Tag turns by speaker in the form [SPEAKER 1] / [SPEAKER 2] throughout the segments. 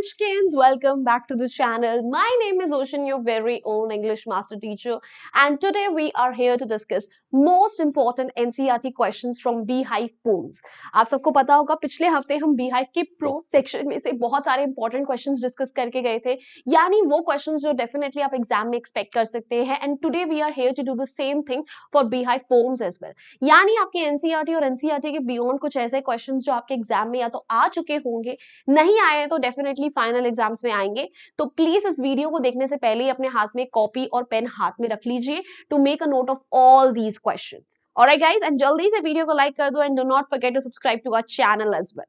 [SPEAKER 1] Munchkins, welcome back to the channel. My name is Ocean, your very own English master teacher, and today we are here to discuss most important NCERT questions from Beehive poems. आप सबको पता होगा पिछले हफ्ते हम Beehive के pro section में से बहुत सारे इंपॉर्टेंट क्वेश्चंस डिस्कस करके गए थे, यानी वो क्वेश्चंस जो डेफिनेटली आप एग्जाम में एक्सपेक्ट कर सकते हैं. And today we are here to do the same thing for Beehive poems as well. यानी आपके एनसीईआरटी और एनसीईआरटी के बियॉन्ड कुछ ऐसे क्वेश्चंस जो आपके एग्जाम में या तो आ चुके होंगे, नहीं आए तो डेफिनेटली फाइनल एग्जाम्स में आएंगे. तो प्लीज इस वीडियो को देखने से पहले ही अपने हाथ में कॉपी और पेन हाथ में रख लीजिए to make a note of all these questions. Alright guys, and jaldi se video ko like kar do and do not forget to subscribe to our channel as well.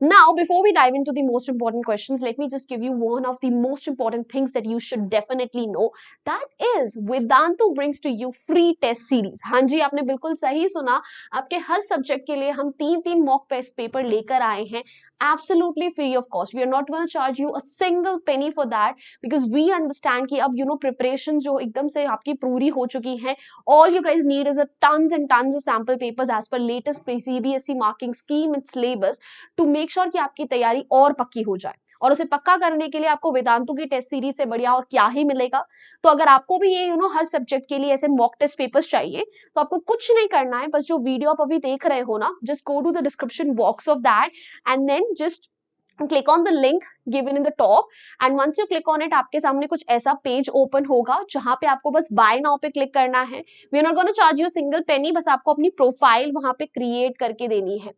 [SPEAKER 1] Now, before we dive into the most important questions, let me just give you one of the most important things that you should definitely know. That is, Vedantu brings to you free test series. हाँ जी, आपने बिल्कुल सही सुना. आपके हर subject के लिए हम तीन मॉक टेस्ट पेपर लेकर आए हैं, absolutely free of cost. We are not going to charge you a single penny for that because we understand कि अब preparation जो एकदम से आपकी पूरी हो चुकी है. All you guys need is a tons of sample papers as per latest CBSE marking scheme and syllabus to make sure कि आपकी तैयारी और पक्की हो जाए. और उसे पक्का करने के लिए आपको वेदांतु की टेस्ट सीरीज से बढ़िया और क्या ही मिलेगा. तो अगर आपको भी ये हर सब्जेक्ट के लिए ऐसे मॉक टेस्ट पेपर्स चाहिए तो आपको कुछ नहीं करना है, बस जो वीडियो आप अभी देख रहे हो ना, just go to the description box of that and then just click on the link given in the top and once you click on it आपके सामने कुछ ऐसा पेज ओपन होगा जहां पे आपको बस बाय नाउ पे क्लिक करना है. We are not going to charge you a single penny, बस आपको अपनी प्रोफाइल वहां पे क्रिएट करके देनी है.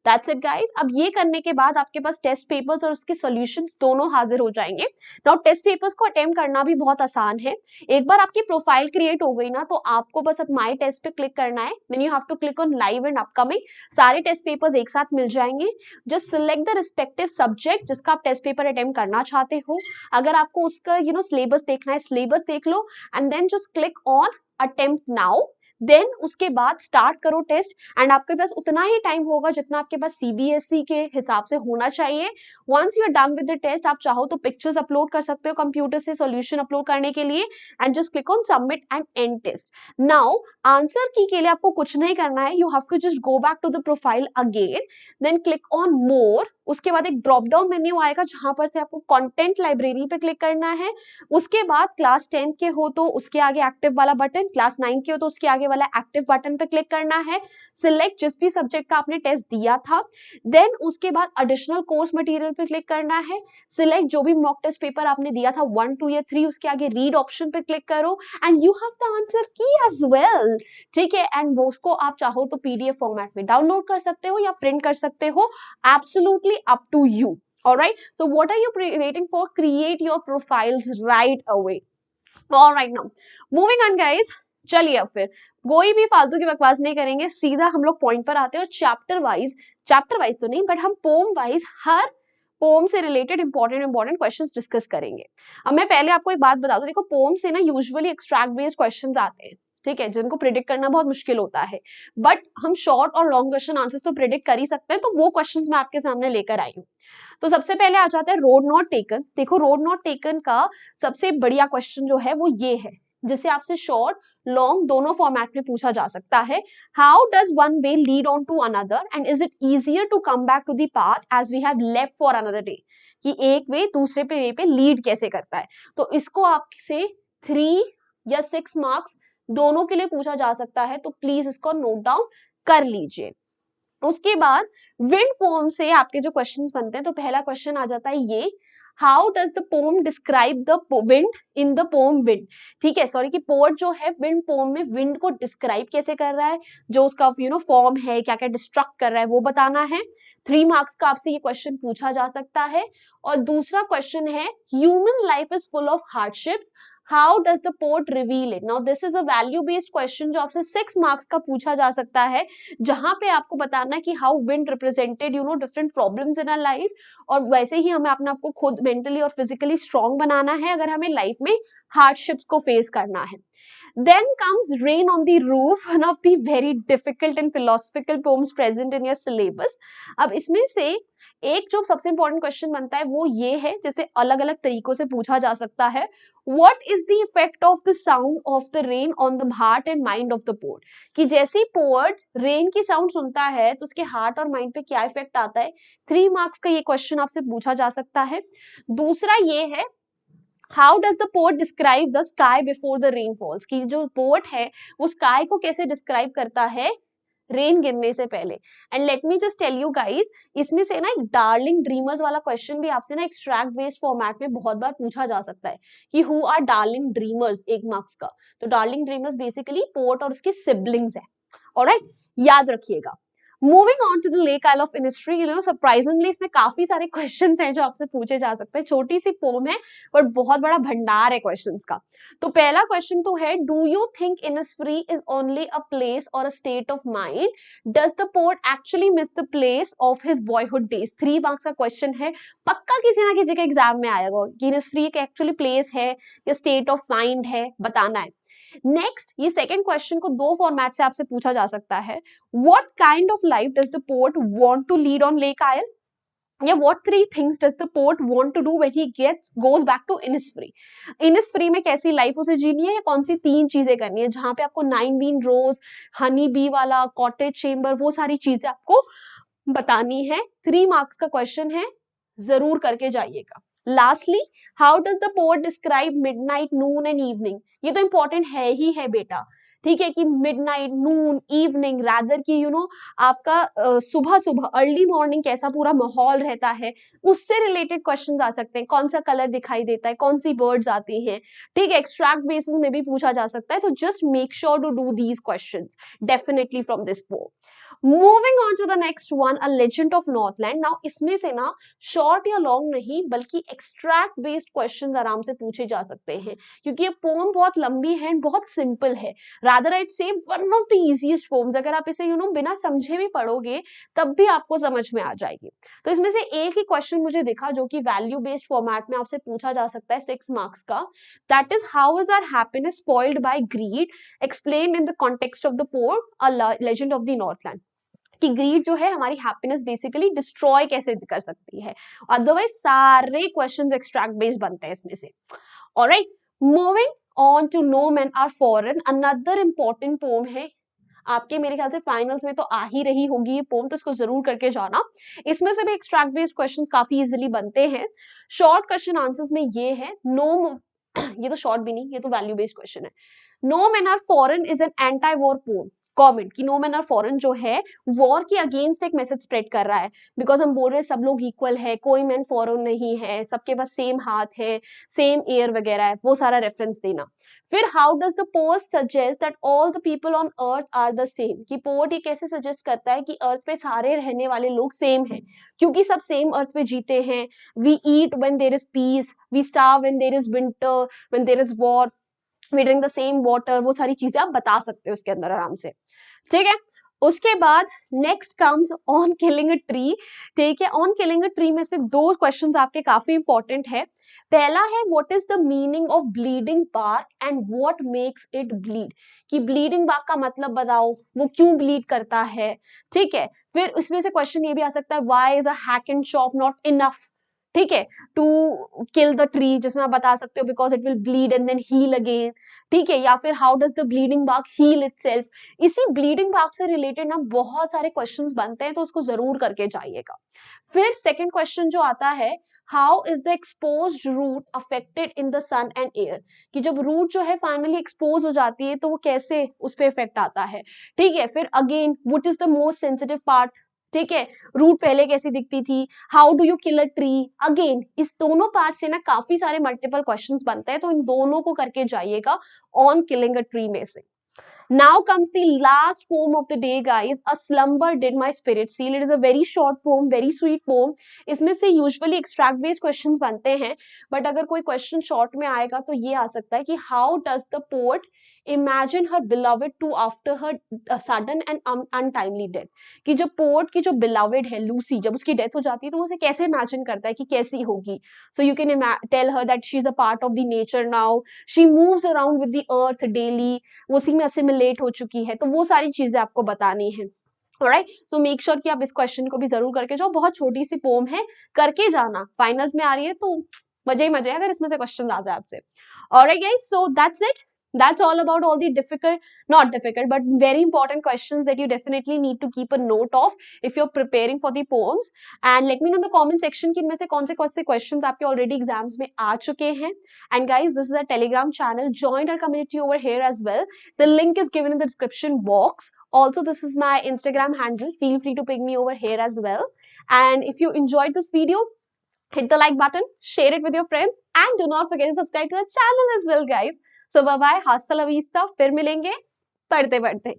[SPEAKER 1] That's it guys. अब ये करने के बाद आपके पास टेस्ट पेपर्स और उसके सॉल्यूशंस दोनों हाजिर हो जाएंगे. नाउ टेस्ट पेपर्स को अटेम्प्ट करना भी बहुत आसान है. एक बार आपकी प्रोफाइल क्रिएट हो गई ना, तो आपको बस अब माय टेस्ट पे क्लिक करना है. Then you have to click on live and upcoming. सारे टेस्ट पेपर्स एक साथ मिल जाएंगे. Just select the respective subject जिसका आप टेस्ट पेपर अटेम्प्ट करना चाहते हो. अगर आपको उसका सिलेबस देखना है, सिलेबस देख लो and then just click on attempt now. Then उसके बाद स्टार्ट करो टेस्ट एंड आपके पास उतना ही टाइम होगा जितना आपके पास सीबीएसई के हिसाब से होना चाहिए. Once you are done with the test, आप चाहो तो पिक्चर्स अपलोड कर सकते हो कंप्यूटर से सॉल्यूशन अपलोड करने के लिए and just click on submit and end test. Now answer key के लिए आपको कुछ नहीं करना है. You have to just go back to the profile again, then click on more. उसके बाद एक ड्रॉप डाउन मेन्यू आएगा जहां पर से आपको कंटेंट लाइब्रेरी पे क्लिक करना है. उसके बाद क्लास 10 के हो तो उसके आगे एक्टिव वाला बटन, क्लास 9 के हो तो उसके आगे वाला एक्टिव बटन पे क्लिक करना है. सिलेक्ट जिस भी सब्जेक्ट का आपने टेस्ट दिया था. देन उसके बाद एडिशनल कोर्स मटेरियल पे क्लिक करना है. सिलेक्ट जो भी मॉक टेस्ट पेपर आपने दिया था 1, 2 या 3, उसके आगे रीड ऑप्शन पे क्लिक करो and you have the answer की एज वेल. ठीक है, एंड वो उसको आप चाहो तो पीडीएफ फॉर्मेट में डाउनलोड कर सकते हो या प्रिंट कर सकते हो. Absolutely up to you. All right, so what are you waiting for? Create your profiles right away. All right, now moving on guys. चलिए अब फिर कोई भी फालतू की बकवास नहीं करेंगे, सीधा हम लोग पॉइंट पर आते हैं और चैप्टर वाइज तो नहीं बट हम पोम वाइज हर पोम से रिलेटेड इंपॉर्टेंट क्वेश्चंस डिस्कस करेंगे. अब मैं पहले आपको एक बात बता दूं, देखो पोम से ना यूजुअली एक्सट्रैक्ट बेस्ड क्वेश्चंस आते हैं, ठीक है, जिनको प्रिडिक्ट करना बहुत मुश्किल होता है. बट हम शॉर्ट और लॉन्ग क्वेश्चन आंसर्स तो प्रिडिक्ट कर ही सकते हैं, तो वो क्वेश्चंस मैं आपके सामने लेकर आई हूँ. तो सबसे पहले आ जाता है रोड नॉट टेकन. देखो रोड नॉट टेकन का सबसे बढ़िया क्वेश्चन जो है वो ये है, जिसे आपसे शॉर्ट लॉन्ग दोनों फॉर्मेट में पूछा जा सकता है. How does one way lead on to another and is it easier to come back to the path as we have left for another day. कि एक वे दूसरे वे पे लीड कैसे करता है. तो इसको आपसे 3 या 6 मार्क्स दोनों के लिए पूछा जा सकता है, तो प्लीज इसको नोट डाउन कर लीजिए. उसके बाद विंड पोम से आपके जो क्वेश्चंस बनते हैं, तो पहला क्वेश्चन आ जाता है ये, how does the pome describe the wind in the pome wind. ठीक है, सॉरी कि पोएट जो है विंड पोम में विंड को डिस्क्राइब कैसे कर रहा है, जो उसका फॉर्म है, क्या क्या डिस्ट्रक्ट कर रहा है वो बताना है. 3 मार्क्स का आपसे ये क्वेश्चन पूछा जा सकता है. और दूसरा क्वेश्चन है, human life is full of hardships, how does the poet reveal it. Now this is a value based question जो आपसे 6 मार्क्स का पूछा जा सकता है, जहां पे आपको बताना है कि how wind represented different problems in our life. और वैसे ही हमें अपने आप को खुद मेंटली और फिजिकली स्ट्रॉन्ग बनाना है अगर हमें लाइफ में हार्डशिप्स को फेस करना है. Then comes Rain on the Roof, one of the very difficult and philosophical poems present in your syllabus. अब इसमें से एक जो सबसे इंपॉर्टेंट क्वेश्चन बनता है वो ये है, जिसे अलग अलग तरीकों से पूछा जा सकता है, what is the effect of the sound of the rain on the heart and mind of the poet, कि जैसे ही पोएट रेन की साउंड सुनता है तो उसके हार्ट और माइंड पे क्या इफेक्ट आता है। 3 मार्क्स का ये क्वेश्चन आपसे पूछा जा सकता है। दूसरा ये है, how does the poet describe the sky before the rain false, कि जो पोएट है वो स्काई को कैसे डिस्क्राइब करता है रेन गिरने से पहले। And let me just tell you guys, इसमें से ना एक डार्लिंग ड्रीमर्स वाला क्वेश्चन भी आपसे ना एक्सट्रैक्ट बेस्ड फॉर्मेट में बहुत बार पूछा जा सकता है कि who are darling dreamers, 1 marks का। तो डार्लिंग ड्रीमर्स बेसिकली पोएट और उसके सिबलिंग्स है। ऑलराइट, याद रखिएगा। Moving on to the lake isle of Innisfree, you know surprisingly इसमें काफी सारे क्वेश्चंस हैं जो आपसे पूछे जा सकते हैं। छोटी सी पोम है पर बहुत बड़ा भंडार है क्वेश्चंस का। तो पहला क्वेश्चन तो है, do you think Innisfree is only a place और a state of mind, does the poet actually miss the place of his boyhood days. 3 marks का क्वेश्चन है, पक्का किसी ना किसी के एग्जाम में आएगा कि इनिस्फ्री एक एक्चुअली प्लेस है या स्टेट ऑफ माइंड है, बताना है। नेक्स्ट, ये सेकंड क्वेश्चन को 2 फॉर्मेट से आपसे पूछा जा सकता है। What kind of life does the poet want to lead on Lake Isle? या what 3 things does the poet want to do when he goes back to Innisfree? Innisfree में कैसी लाइफ उसे जीनी है या कौन सी 3 चीजें करनी है, जहां पे आपको 9 बीन रोज, हनी बी वाला, कॉटेज चेम्बर, वो सारी चीजें आपको बतानी है। 3 मार्क्स का क्वेश्चन है, जरूर करके जाइएगा। Lastly, how does the poet describe midnight, Noon and evening. ये तो इंपॉर्टेंट है ही है बेटा, ठीक है, कि मिडनाइट, नून, इवनिंग, रादर की आपका सुबह सुबह अर्ली मॉर्निंग कैसा पूरा माहौल रहता है, उससे रिलेटेड क्वेश्चंस आ सकते हैं। कौन सा कलर दिखाई देता है, कौन सी बर्ड्स आती हैं, ठीक है, एक्सट्रैक्ट बेसिस में भी पूछा जा सकता है। तो just make sure to do these questions definitely from this poem. Moving on to the next one, a legend of Northland. Now इसमें से ना शॉर्ट या लॉन्ग नहीं बल्कि एक्सट्रैक्ट बेस्ड क्वेश्चंस आराम से पूछे जा सकते हैं, क्योंकि ये पोम बहुत लंबी है एंड बहुत सिंपल है। रादर आइड से one of the easiest poems. अगर आप इसे बिना समझे भी पढ़ोगे तब भी आपको समझ में आ जाएगी। तो इसमें से एक ही क्वेश्चन मुझे दिखा जो कि वैल्यू बेस्ड फॉर्मेट में आपसे पूछा जा सकता है 6 मार्क्स का। That is, how is our happiness spoiled by greed, explain in the context of the poem a legend of the Northland. कि ग्रीड जो है हमारी हैप्पीनेस बेसिकली डिस्ट्रॉय कैसे कर सकती है। अदरवाइज सारे क्वेश्चंस एक्सट्रैक्ट बेस्ड बनते हैं इसमें से। Alright, moving on to no man are foreign, another important poem है। आपके मेरे ख्याल से फाइनल्स में तो आ ही रही होगी ये पोम, तो इसको जरूर करके जाना। इसमें से भी एक्सट्रैक्ट बेस्ड क्वेश्चंस काफी इजीली बनते हैं। शॉर्ट क्वेश्चन आंसर्स में ये है, नो ये तो शॉर्ट भी नहीं, ये तो वैल्यू बेस्ड क्वेश्चन है। No man are foreign is an anti war poem. Comment कि नो मैन आर फॉरेन जो है वॉर के अगेंस्ट एक मैसेज स्प्रेड कर रहा है, बिकॉज हम बोल रहे हैं सब लोग इक्वल है, कोई मैन फॉरेन नहीं है, सबके पास सेम हाथ है, सेम एयर वगैरह है, वो सारा रेफरेंस देना। फिर how does the poet suggest that all the people on earth are the same, कि पोएट ये कैसे सजेस्ट करता है कि अर्थ पे सारे रहने वाले लोग सेम हैं, क्योंकि सब सेम अर्थ पे जीते हैं। We eat when there is peace, we starve when there is winter, when there is war, we drink the same water, वो सारी चीजें आप बता सकते हो उसके अंदर आराम से, ठीक है। उसके बाद next comes on killing a tree, ठीक है। ऑन किलिंग अ ट्री में से 2 क्वेश्चंस आपके काफी इंपॉर्टेंट है। पहला है, what is the meaning of bleeding bark and what makes it bleed, कि ब्लीडिंग बार्क का मतलब बताओ, वो क्यों ब्लीड करता है, ठीक है। फिर उसमें से क्वेश्चन ये भी आ सकता है, why is a hack and chop not enough, ठीक है, टू किल द ट्री, जिसमें आप बता सकते हो because it will bleed and then heal again, ठीक है। या फिर how does the bleeding bark heal itself. इसी ब्लीडिंग बार्क से रिलेटेड ना बहुत सारे क्वेश्चंस बनते हैं, तो उसको जरूर करके जाइएगा। फिर सेकंड क्वेश्चन जो आता है, how is the exposed root affected in the sun and air, कि जब रूट जो है फाइनली एक्सपोज हो जाती है तो वो कैसे उस पर इफेक्ट आता है, ठीक है। फिर again, what is the most sensitive part, ठीक है, रूट पहले कैसी दिखती थी, how do you kill a tree. Again इस दोनों पार्ट से ना काफी सारे मल्टीपल क्वेश्चंस बनते हैं, तो इन दोनों को करके जाइएगा ऑन किलिंग अ ट्री में से। Now comes the last poem of the day, guys. A slumber did my spirit seal. It is a very short poem, very sweet poem. इसमें से usually extract based questions बनते हैं, but अगर कोई question short में आएगा तो ये आ सकता है कि how does the poet imagine her beloved to after her sudden and untimely death, कि जब poet की जो beloved है लूसी, जब उसकी death हो जाती है तो वो उसे कैसे imagine करता है कि कैसी होगी। So you can tell her that she is a part of the nature now. She moves around with the earth daily. वो उसी में असिमिलेट हो चुकी है, तो वो सारी चीजें आपको बतानी है। ऑलराइट, सो मेक श्योर कि आप इस क्वेश्चन को भी जरूर करके जाओ। बहुत छोटी सी पोम है, करके जाना, फाइनल्स में आ रही है तो मजे ही मजे हैं अगर इसमें से क्वेश्चन आ जाए आपसे। Alright guys, so that's it, that's all about all the difficult, not difficult but very important questions that you definitely need to keep a note of if you're preparing for the poems. And let me know in the comment section कि इनमें से कौन से questions आपके already exams में आ चुके हैं. And guys, this is a Telegram channel, join our community over here as well. The link is given in the description box. Also, this is my Instagram handle, feel free to ping me over here as well. And if you enjoyed this video, hit the like button, share it with your friends, and do not forget to subscribe to our channel as well, guys. So bye bye, hasta la vista, फिर मिलेंगे पढ़ते पढ़ते।